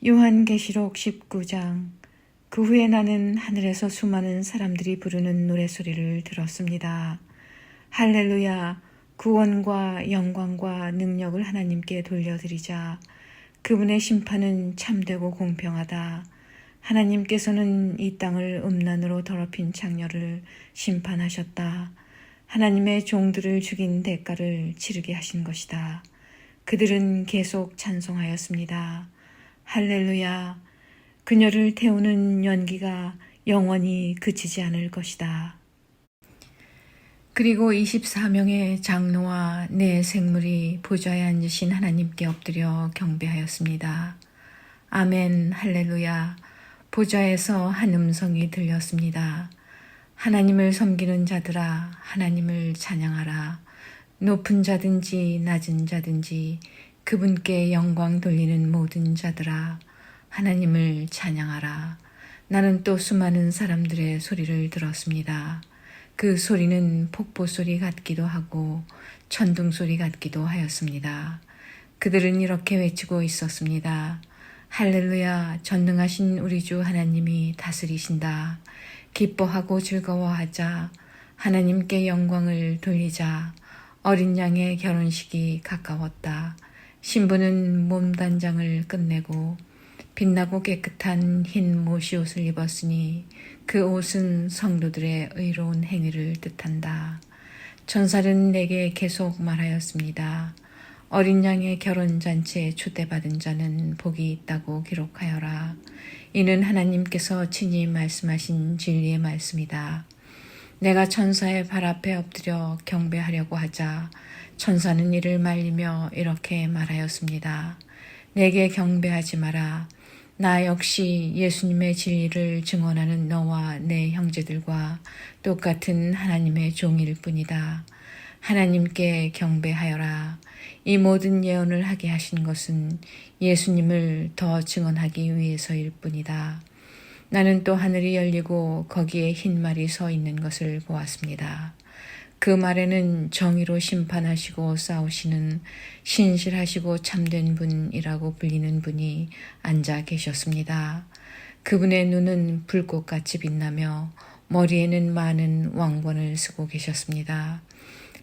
요한계시록 19장. 그 후에 나는 하늘에서 수많은 사람들이 부르는 노래소리를 들었습니다. 할렐루야, 구원과 영광과 능력을 하나님께 돌려드리자. 그분의 심판은 참되고 공평하다. 하나님께서는 이 땅을 음란으로 더럽힌 창녀를 심판하셨다. 하나님의 종들을 죽인 대가를 치르게 하신 것이다. 그들은 계속 찬송하였습니다. 할렐루야, 그녀를 태우는 연기가 영원히 그치지 않을 것이다. 그리고 24명의 장로와 네 생물이 보좌에 앉으신 하나님께 엎드려 경배하였습니다. 아멘, 할렐루야. 보좌에서 한 음성이 들렸습니다. 하나님을 섬기는 자들아, 하나님을 찬양하라. 높은 자든지 낮은 자든지 그분께 영광 돌리는 모든 자들아, 하나님을 찬양하라. 나는 또 수많은 사람들의 소리를 들었습니다. 그 소리는 폭포 소리 같기도 하고 천둥 소리 같기도 하였습니다. 그들은 이렇게 외치고 있었습니다. 할렐루야, 전능하신 우리 주 하나님이 다스리신다. 기뻐하고 즐거워하자. 하나님께 영광을 돌리자. 어린 양의 결혼식이 가까웠다. 신부는 몸단장을 끝내고 빛나고 깨끗한 흰 모시옷을 입었으니 그 옷은 성도들의 의로운 행위를 뜻한다. 천사는 내게 계속 말하였습니다. 어린 양의 결혼잔치에 초대받은 자는 복이 있다고 기록하여라. 이는 하나님께서 친히 말씀하신 진리의 말씀이다. 내가 천사의 발 앞에 엎드려 경배하려고 하자 천사는 이를 말리며 이렇게 말하였습니다. 내게 경배하지 마라. 나 역시 예수님의 진리를 증언하는 너와 내 형제들과 똑같은 하나님의 종일 뿐이다. 하나님께 경배하여라. 이 모든 예언을 하게 하신 것은 예수님을 더 증언하기 위해서일 뿐이다. 나는 또 하늘이 열리고 거기에 흰 말이 서 있는 것을 보았습니다. 그 말에는 정의로 심판하시고 싸우시는 신실하시고 참된 분이라고 불리는 분이 앉아 계셨습니다. 그분의 눈은 불꽃같이 빛나며 머리에는 많은 왕관을 쓰고 계셨습니다.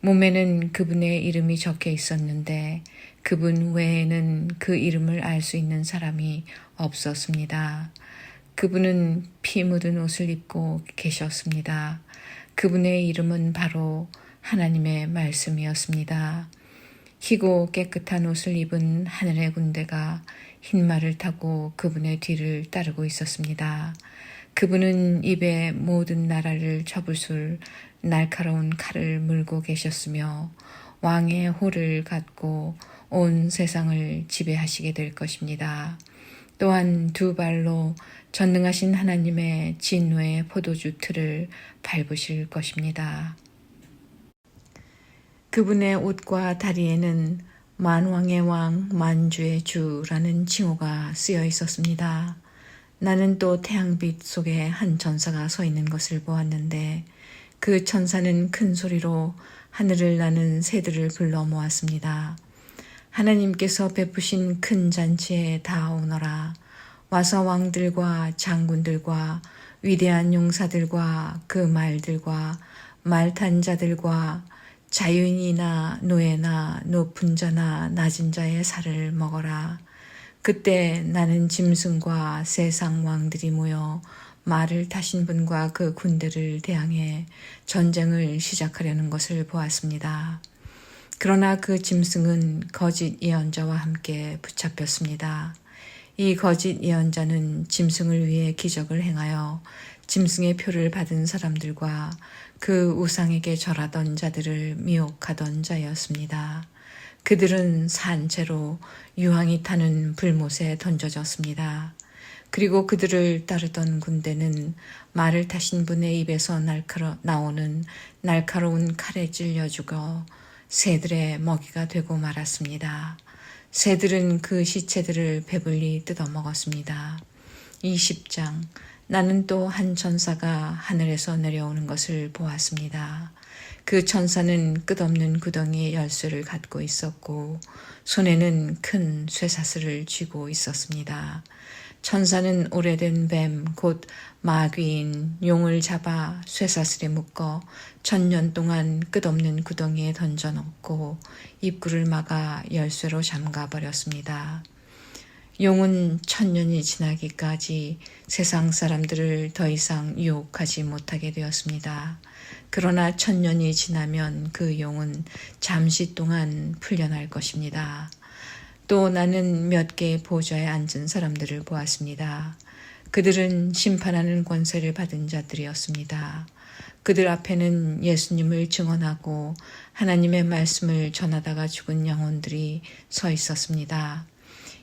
몸에는 그분의 이름이 적혀 있었는데 그분 외에는 그 이름을 알 수 있는 사람이 없었습니다. 그분은 피 묻은 옷을 입고 계셨습니다. 그분의 이름은 바로 하나님의 말씀이었습니다. 희고 깨끗한 옷을 입은 하늘의 군대가 흰 말을 타고 그분의 뒤를 따르고 있었습니다. 그분은 입에 모든 나라를 접을 날카로운 칼을 물고 계셨으며 왕의 호를 갖고 온 세상을 지배하시게 될 것입니다. 또한 두 발로 전능하신 하나님의 진노의 포도주 틀을 밟으실 것입니다. 그분의 옷과 다리에는 만왕의 왕, 만주의 주라는 칭호가 쓰여 있었습니다. 나는 또 태양빛 속에 한 천사가 서 있는 것을 보았는데 그 천사는 큰 소리로 하늘을 나는 새들을 불러 모았습니다. 하나님께서 베푸신 큰 잔치에 다 오너라. 와서 왕들과 장군들과 위대한 용사들과 그 말들과 말탄 자들과 자유인이나 노예나 높은 자나 낮은 자의 살을 먹어라. 그때 나는 짐승과 세상 왕들이 모여 말을 타신 분과 그 군대를 대항해 전쟁을 시작하려는 것을 보았습니다. 그러나 그 짐승은 거짓 예언자와 함께 붙잡혔습니다. 이 거짓 예언자는 짐승을 위해 기적을 행하여 짐승의 표를 받은 사람들과 그 우상에게 절하던 자들을 미혹하던 자였습니다. 그들은 산채로 유황이 타는 불못에 던져졌습니다. 그리고 그들을 따르던 군대는 말을 타신 분의 입에서 나오는 날카로운 칼에 찔려 죽어 새들의 먹이가 되고 말았습니다. 새들은 그 시체들을 배불리 뜯어먹었습니다. 20장. 나는 또 한 천사가 하늘에서 내려오는 것을 보았습니다. 그 천사는 끝없는 구덩이의 열쇠를 갖고 있었고 손에는 큰 쇠사슬을 쥐고 있었습니다. 천사는 오래된 뱀, 곧 마귀인 용을 잡아 쇠사슬에 묶어 1000년 동안 끝없는 구덩이에 던져놓고 입구를 막아 열쇠로 잠가버렸습니다. 용은 1000년이 지나기까지 세상 사람들을 더 이상 유혹하지 못하게 되었습니다. 그러나 1000년이 지나면 그 용은 잠시 동안 풀려날 것입니다. 또 나는 몇 개의 보좌에 앉은 사람들을 보았습니다. 그들은 심판하는 권세를 받은 자들이었습니다. 그들 앞에는 예수님을 증언하고 하나님의 말씀을 전하다가 죽은 영혼들이 서 있었습니다.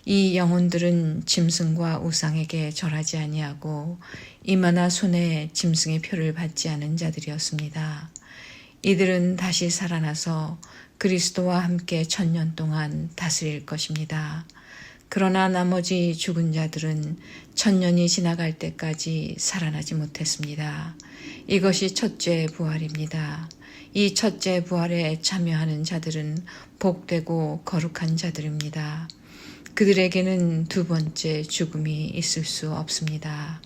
이 영혼들은 짐승과 우상에게 절하지 아니하고 이마나 손에 짐승의 표를 받지 않은 자들이었습니다. 이들은 다시 살아나서 그리스도와 함께 1000년 동안 다스릴 것입니다. 그러나 나머지 죽은 자들은 1000년이 지나갈 때까지 살아나지 못했습니다. 이것이 첫째 부활입니다. 이 첫째 부활에 참여하는 자들은 복되고 거룩한 자들입니다. 그들에게는 두 번째 죽음이 있을 수 없습니다.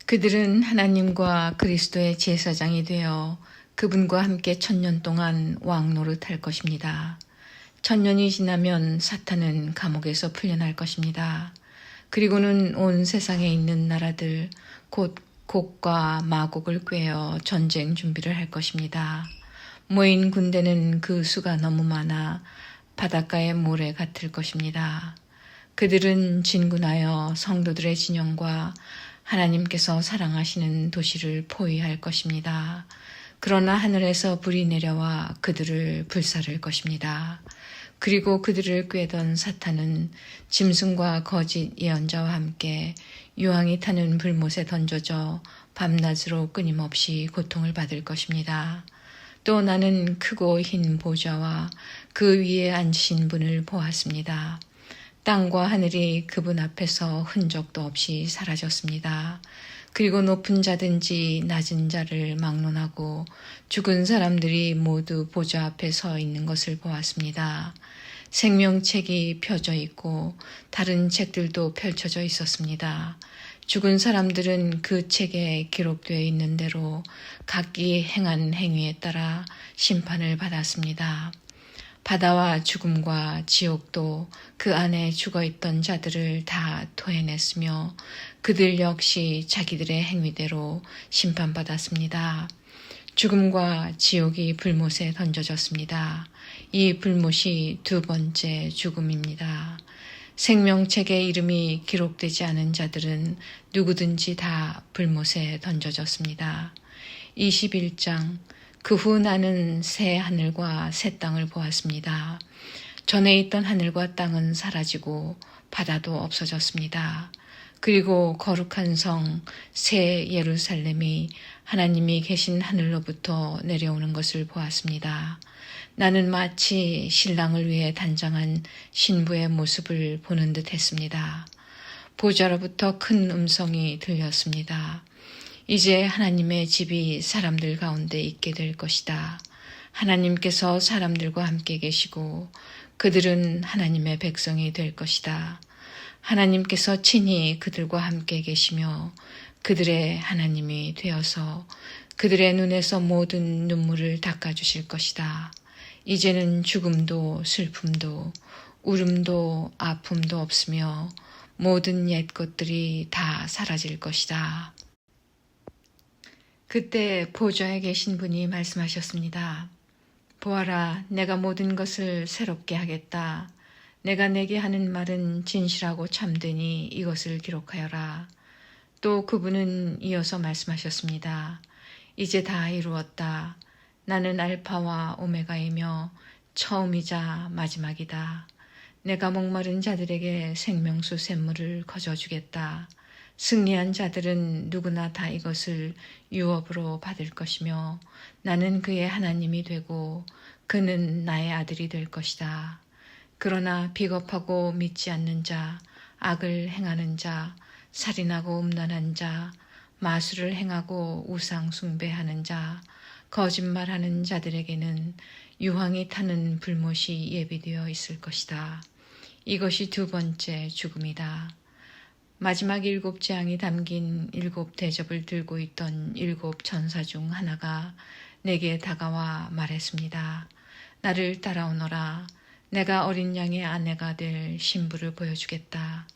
그들은 하나님과 그리스도의 제사장이 되어 그분과 함께 1000년 동안 왕노릇할 것입니다. 1000년이 지나면 사탄은 감옥에서 풀려날 것입니다. 그리고는 온 세상에 있는 나라들, 곧 곡과 마곡을 꿰어 전쟁 준비를 할 것입니다. 모인 군대는 그 수가 너무 많아 바닷가의 모래 같을 것입니다. 그들은 진군하여 성도들의 진영과 하나님께서 사랑하시는 도시를 포위할 것입니다. 그러나 하늘에서 불이 내려와 그들을 불사를 것입니다. 그리고 그들을 꾀던 사탄은 짐승과 거짓 예언자와 함께 유황이 타는 불못에 던져져 밤낮으로 끊임없이 고통을 받을 것입니다. 또 나는 크고 흰 보좌와 그 위에 앉으신 분을 보았습니다. 땅과 하늘이 그분 앞에서 흔적도 없이 사라졌습니다. 그리고 높은 자든지 낮은 자를 막론하고 죽은 사람들이 모두 보좌 앞에 서 있는 것을 보았습니다. 생명책이 펴져 있고 다른 책들도 펼쳐져 있었습니다. 죽은 사람들은 그 책에 기록되어 있는 대로 각기 행한 행위에 따라 심판을 받았습니다. 바다와 죽음과 지옥도 그 안에 죽어있던 자들을 다 토해냈으며 그들 역시 자기들의 행위대로 심판받았습니다. 죽음과 지옥이 불못에 던져졌습니다. 이 불못이 두 번째 죽음입니다. 생명책에 이름이 기록되지 않은 자들은 누구든지 다 불못에 던져졌습니다. 21장 그 후 나는 새 하늘과 새 땅을 보았습니다. 전에 있던 하늘과 땅은 사라지고 바다도 없어졌습니다. 그리고 거룩한 성 새 예루살렘이 하나님이 계신 하늘로부터 내려오는 것을 보았습니다. 나는 마치 신랑을 위해 단장한 신부의 모습을 보는 듯 했습니다. 보좌로부터 큰 음성이 들렸습니다. 이제 하나님의 집이 사람들 가운데 있게 될 것이다. 하나님께서 사람들과 함께 계시고 그들은 하나님의 백성이 될 것이다. 하나님께서 친히 그들과 함께 계시며 그들의 하나님이 되어서 그들의 눈에서 모든 눈물을 닦아주실 것이다. 이제는 죽음도 슬픔도 울음도 아픔도 없으며 모든 옛 것들이 다 사라질 것이다. 그때 보좌에 계신 분이 말씀하셨습니다. 보아라, 내가 모든 것을 새롭게 하겠다. 내가 내게 하는 말은 진실하고 참되니 이것을 기록하여라. 또 그분은 이어서 말씀하셨습니다. 이제 다 이루었다. 나는 알파와 오메가이며 처음이자 마지막이다. 내가 목마른 자들에게 생명수 샘물을 거저주겠다. 승리한 자들은 누구나 다 이것을 유업으로 받을 것이며 나는 그의 하나님이 되고 그는 나의 아들이 될 것이다. 그러나 비겁하고 믿지 않는 자, 악을 행하는 자, 살인하고 음란한 자, 마술을 행하고 우상 숭배하는 자, 거짓말하는 자들에게는 유황이 타는 불못이 예비되어 있을 것이다. 이것이 두 번째 죽음이다. 마지막 7재앙이 담긴 7대접을 들고 있던 7천사 중 하나가 내게 다가와 말했습니다. 나를 따라오너라. 내가 어린 양의 아내가 될 신부를 보여주겠다.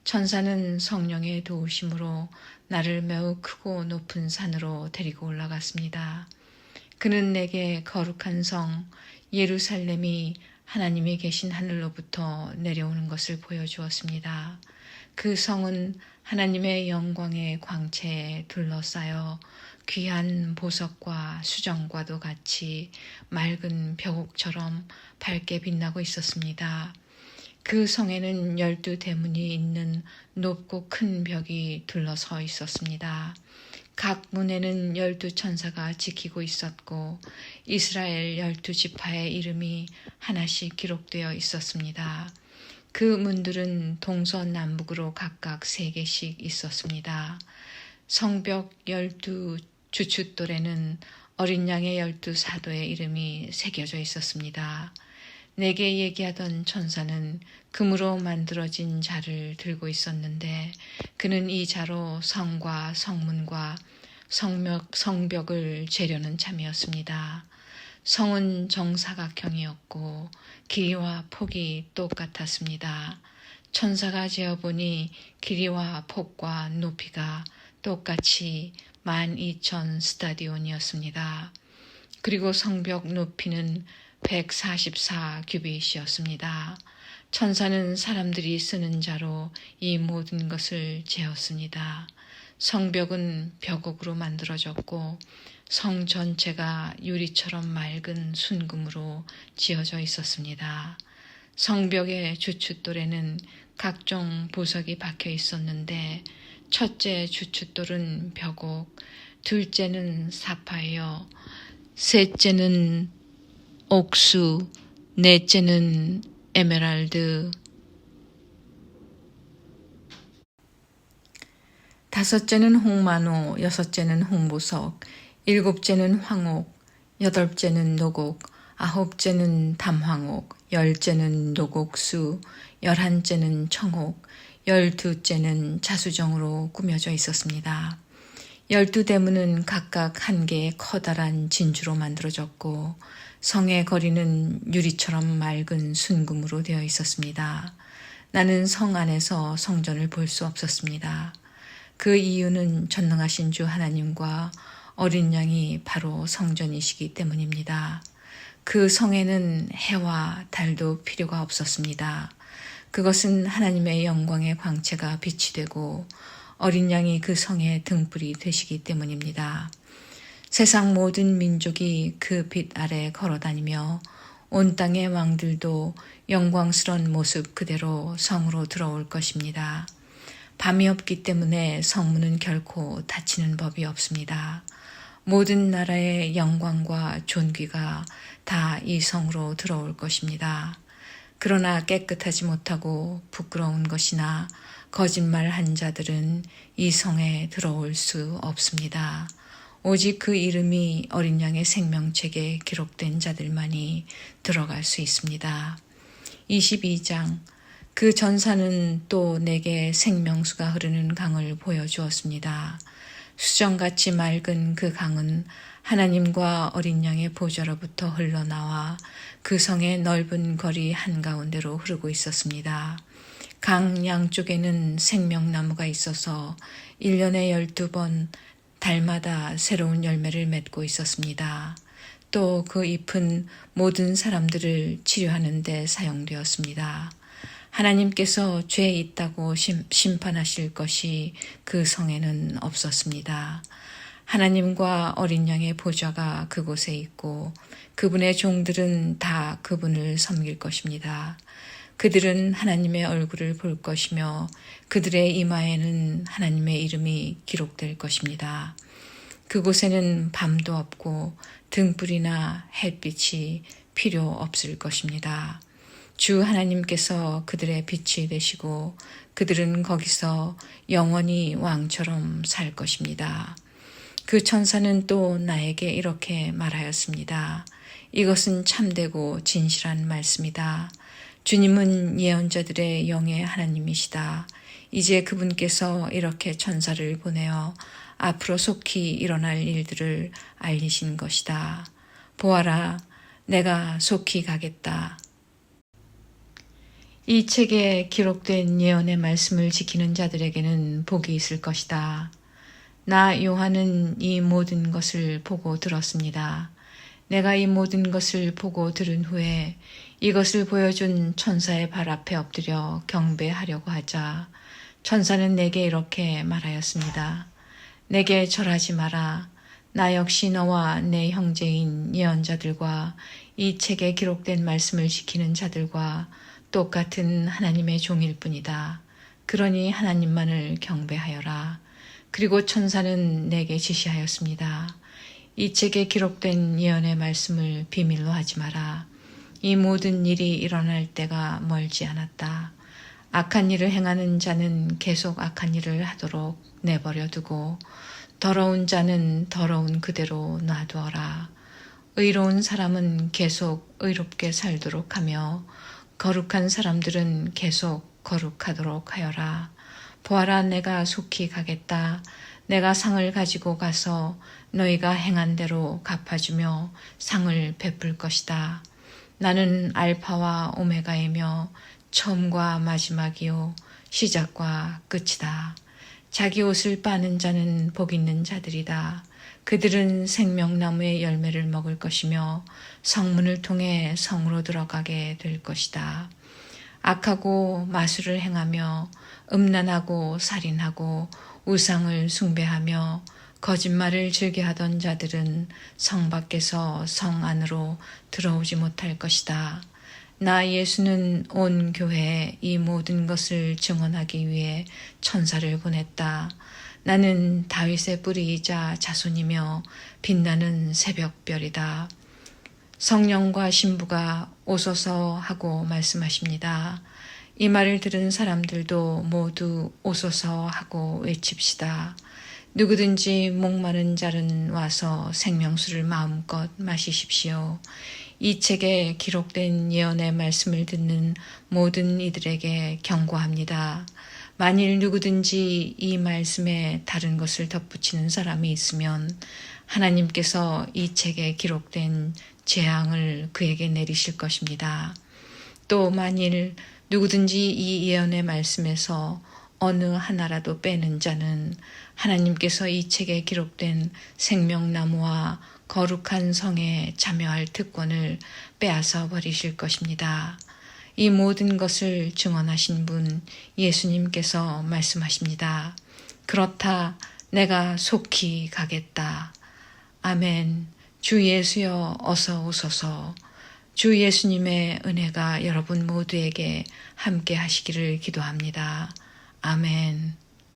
천사는 성령의 도우심으로 나를 매우 크고 높은 산으로 데리고 올라갔습니다. 그는 내게 거룩한 성 예루살렘이 하나님이 계신 하늘로부터 내려오는 것을 보여주었습니다. 그 성은 하나님의 영광의 광채에 둘러싸여 귀한 보석과 수정과도 같이 맑은 벽옥처럼 밝게 빛나고 있었습니다. 그 성에는 12대문이 있는 높고 큰 벽이 둘러서 있었습니다. 각 문에는 12천사가 지키고 있었고 이스라엘 12지파의 이름이 하나씩 기록되어 있었습니다. 그 문들은 동서남북으로 각각 3개씩 있었습니다. 성벽 12주춧돌에는 어린 양의 12사도의 이름이 새겨져 있었습니다. 내게 얘기하던 천사는 금으로 만들어진 자를 들고 있었는데 그는 이 자로 성과 성문과 성벽을 재려는 참이었습니다. 성은 정사각형이었고 길이와 폭이 똑같았습니다. 천사가 재어보니 길이와 폭과 높이가 똑같이 12,000 스타디온이었습니다. 그리고 성벽 높이는 144 규빗이었습니다. 천사는 사람들이 쓰는 자로 이 모든 것을 재었습니다. 성벽은 벽옥으로 만들어졌고 성 전체가 유리처럼 맑은 순금으로 지어져 있었습니다. 성벽의 주춧돌에는 각종 보석이 박혀 있었는데 첫째 주춧돌은 벽옥, 둘째는 사파이어, 셋째는 옥수, 넷째는 에메랄드, 다섯째는 홍마노, 여섯째는 홍보석, 일곱째는 황옥, 여덟째는 노곡, 아홉째는 담황옥, 열째는 노곡수, 11째는 청옥, 12째는 자수정으로 꾸며져 있었습니다. 12대문은 각각 1개의 커다란 진주로 만들어졌고 성의 거리는 유리처럼 맑은 순금으로 되어 있었습니다. 나는 성 안에서 성전을 볼 수 없었습니다. 그 이유는 전능하신 주 하나님과 어린 양이 바로 성전이시기 때문입니다. 그 성에는 해와 달도 필요가 없었습니다. 그것은 하나님의 영광의 광채가 빛이 되고 어린 양이 그 성의 등불이 되시기 때문입니다. 세상 모든 민족이 그 빛 아래 걸어다니며 온 땅의 왕들도 영광스러운 모습 그대로 성으로 들어올 것입니다. 밤이 없기 때문에 성문은 결코 닫히는 법이 없습니다. 모든 나라의 영광과 존귀가 다 이 성으로 들어올 것입니다. 그러나 깨끗하지 못하고 부끄러운 것이나 거짓말한 자들은 이 성에 들어올 수 없습니다. 오직 그 이름이 어린 양의 생명책에 기록된 자들만이 들어갈 수 있습니다. 22장 그 전사는 또 내게 생명수가 흐르는 강을 보여주었습니다. 수정같이 맑은 그 강은 하나님과 어린 양의 보좌로부터 흘러나와 그 성의 넓은 거리 한가운데로 흐르고 있었습니다. 강 양쪽에는 생명나무가 있어서 1년에 12번 달마다 새로운 열매를 맺고 있었습니다. 또 그 잎은 모든 사람들을 치료하는 데 사용되었습니다. 하나님께서 죄 있다고 심판하실 것이 그 성에는 없었습니다. 하나님과 어린 양의 보좌가 그곳에 있고 그분의 종들은 다 그분을 섬길 것입니다. 그들은 하나님의 얼굴을 볼 것이며 그들의 이마에는 하나님의 이름이 기록될 것입니다. 그곳에는 밤도 없고 등불이나 햇빛이 필요 없을 것입니다. 주 하나님께서 그들의 빛이 되시고 그들은 거기서 영원히 왕처럼 살 것입니다. 그 천사는 또 나에게 이렇게 말하였습니다. 이것은 참되고 진실한 말씀이다. 주님은 예언자들의 영의 하나님이시다. 이제 그분께서 이렇게 천사를 보내어 앞으로 속히 일어날 일들을 알리신 것이다. 보아라, 내가 속히 가겠다. 이 책에 기록된 예언의 말씀을 지키는 자들에게는 복이 있을 것이다. 나 요한은 이 모든 것을 보고 들었습니다. 내가 이 모든 것을 보고 들은 후에 이것을 보여준 천사의 발 앞에 엎드려 경배하려고 하자 천사는 내게 이렇게 말하였습니다. 내게 절하지 마라. 나 역시 너와 내 형제인 예언자들과 이 책에 기록된 말씀을 지키는 자들과 똑같은 하나님의 종일 뿐이다. 그러니 하나님만을 경배하여라. 그리고 천사는 내게 지시하였습니다. 이 책에 기록된 예언의 말씀을 비밀로 하지 마라. 이 모든 일이 일어날 때가 멀지 않았다. 악한 일을 행하는 자는 계속 악한 일을 하도록 내버려 두고 더러운 자는 더러운 그대로 놔두어라. 의로운 사람은 계속 의롭게 살도록 하며 거룩한 사람들은 계속 거룩하도록 하여라. 보아라, 내가 속히 가겠다. 내가 상을 가지고 가서 너희가 행한 대로 갚아주며 상을 베풀 것이다. 나는 알파와 오메가이며 처음과 마지막이요 시작과 끝이다. 자기 옷을 빠는 자는 복 있는 자들이다. 그들은 생명나무의 열매를 먹을 것이며 성문을 통해 성으로 들어가게 될 것이다. 악하고 마술을 행하며 음란하고 살인하고 우상을 숭배하며 거짓말을 즐겨하던 자들은 성 밖에서 성 안으로 들어오지 못할 것이다. 나 예수는 온 교회에 이 모든 것을 증언하기 위해 천사를 보냈다. 나는 다윗의 뿌리이자 자손이며 빛나는 새벽별이다. 성령과 신부가 오소서 하고 말씀하십니다. 이 말을 들은 사람들도 모두 오소서 하고 외칩시다. 누구든지 목마른 자는 와서 생명수를 마음껏 마시십시오. 이 책에 기록된 예언의 말씀을 듣는 모든 이들에게 경고합니다. 만일 누구든지 이 말씀에 다른 것을 덧붙이는 사람이 있으면 하나님께서 이 책에 기록된 재앙을 그에게 내리실 것입니다. 또 만일 누구든지 이 예언의 말씀에서 어느 하나라도 빼는 자는 하나님께서 이 책에 기록된 생명나무와 거룩한 성에 참여할 특권을 빼앗아 버리실 것입니다. 이 모든 것을 증언하신 분 예수님께서 말씀하십니다. 그렇다, 내가 속히 가겠다. 아멘. 주 예수여 어서 오소서. 주 예수님의 은혜가 여러분 모두에게 함께 하시기를 기도합니다. 아멘.